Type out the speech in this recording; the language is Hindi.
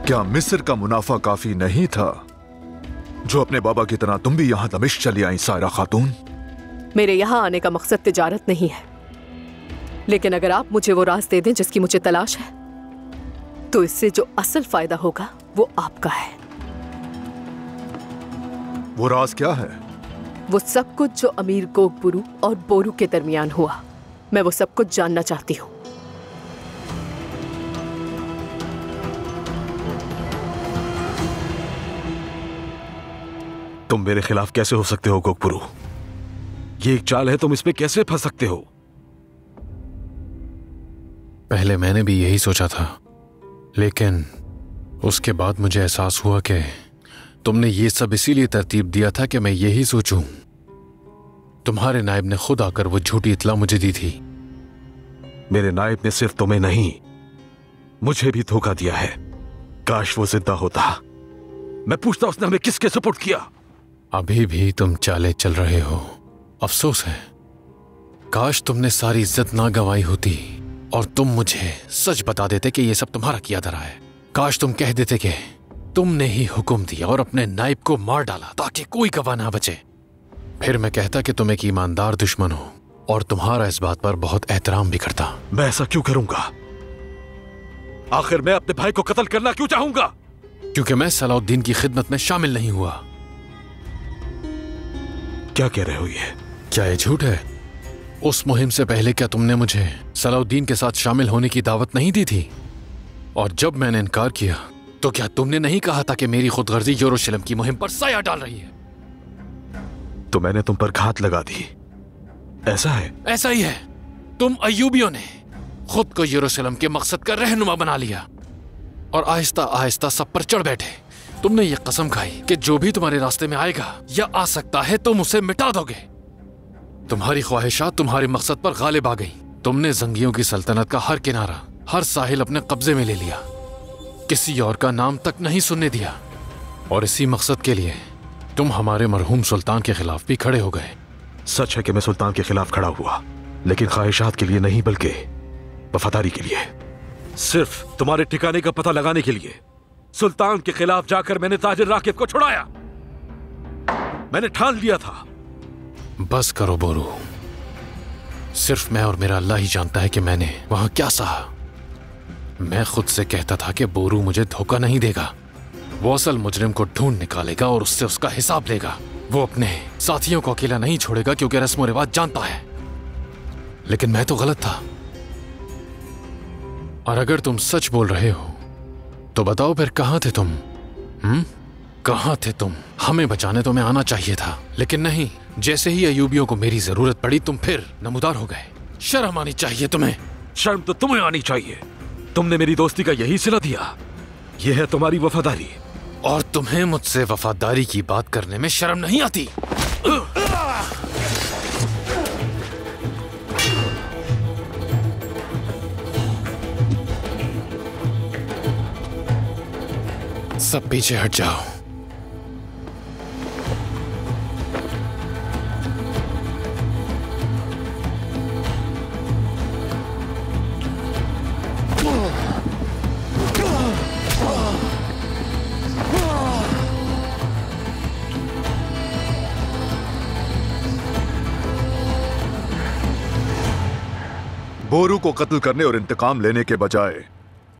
क्या मिस्र का मुनाफा काफी नहीं था जो अपने बाबा की तरह तुम भी यहां दमिश्क चली आई सायरा खातून? मेरे यहां आने का मकसद तिजारत नहीं है, लेकिन अगर आप मुझे वो राज दे दें जिसकी मुझे तलाश है, तो इससे जो असल फायदा होगा वो आपका है। वो राज क्या है? वो सब कुछ जो अमीर गोगबुरु और बोरू के दरमियान हुआ, मैं वो सब कुछ जानना चाहती हूँ। तुम मेरे खिलाफ कैसे हो सकते हो गोगबुरु? ये एक चाल है, तुम इसमें कैसे फंस सकते हो? पहले मैंने भी यही सोचा था, लेकिन उसके बाद मुझे एहसास हुआ कि तुमने ये सब इसीलिए तरतीब दिया था कि मैं यही सोचूं। तुम्हारे नायब ने खुद आकर वो झूठी इत्तला मुझे दी थी। मेरे नायब ने सिर्फ तुम्हें नहीं, मुझे भी धोखा दिया है। काश वो जिंदा होता। मैं पूछता उसने हमें किसके सुपुर्द किया? अभी भी तुम चाले चल रहे हो। अफसोस है, काश तुमने सारी इज्जत ना गंवाई होती और तुम मुझे सच बता देते कि ये सब तुम्हारा किया धरा है। काश तुम कह देते कि तुमने ही हुक्म दिया और अपने नायब को मार डाला ताकि कोई गवाह ना बचे। फिर मैं कहता कि तुम एक ईमानदार दुश्मन हो और तुम्हारा इस बात पर बहुत एहतराम भी करता। मैं ऐसा क्यों करूंगा? आखिर मैं अपने भाई को कत्ल करना क्यों चाहूंगा? क्योंकि मैं सलाउद्दीन की खिदमत में शामिल नहीं हुआ। क्या कह रहे हो ये? क्या ये झूठ है? उस मुहिम से पहले क्या तुमने मुझे सलाउद्दीन के साथ शामिल होने की दावत नहीं दी थी? और जब मैंने इनकार किया तो क्या तुमने नहीं कहा था कि मेरी खुदगर्जी यरूशलेम की मुहिम पर साया डाल रही है? तो मैंने तुम पर घात लगा दी, ऐसा है? ऐसा ही है। तुम अय्यूबियों ने खुद को यरूशलेम के मकसद का रहनुमा बना लिया और आहिस्ता आहिस्ता सब पर चढ़ बैठे। तुमने ये कसम खाई कि जो भी तुम्हारे रास्ते में आएगा या आ सकता है तुम उसे मिटा दोगे। तुम्हारी ख्वाहिशात तुम्हारे मकसद पर गालिब आ गई। तुमने जंगियों की सल्तनत का हर किनारा, हर साहिल अपने कब्जे में ले लिया, किसी और का नाम तक नहीं सुनने दिया। और इसी मकसद के लिए तुम हमारे मरहूम सुल्तान के खिलाफ भी खड़े हो गए। सच है कि मैं सुल्तान के खिलाफ खड़ा हुआ, लेकिन ख्वाहिशात के लिए नहीं बल्कि वफादारी के लिए। सिर्फ तुम्हारे ठिकाने का पता लगाने के लिए सुल्तान के खिलाफ जाकर मैंने ताजिर राकिब को छुड़ाया। मैंने ठान लिया था। बस करो बोरू। सिर्फ मैं और मेरा अल्लाह ही जानता है कि मैंने वहां क्या सहा। मैं खुद से कहता था कि बोरू मुझे धोखा नहीं देगा। वो असल मुजरिम को ढूंढ निकालेगा और उससे उसका हिसाब लेगा। वो अपने साथियों को अकेला नहीं छोड़ेगा क्योंकि रस्म व रिवाज जानता है। लेकिन मैं तो गलत था। और अगर तुम सच बोल रहे हो तो बताओ फिर कहां थे तुम? कहां थे तुम? हमें बचाने तो मैं आना चाहिए था, लेकिन नहीं। जैसे ही अयूबियों को मेरी जरूरत पड़ी तुम फिर नमूदार हो गए। शर्म आनी चाहिए तुम्हें। शर्म तो तुम्हें आनी चाहिए। तुमने मेरी दोस्ती का यही सिला दिया। यह है तुम्हारी वफादारी। और तुम्हें मुझसे वफादारी की बात करने में शर्म नहीं आती? सब पीछे हट जाओ। बोरू को कत्ल करने और इंतकाम लेने के बजाय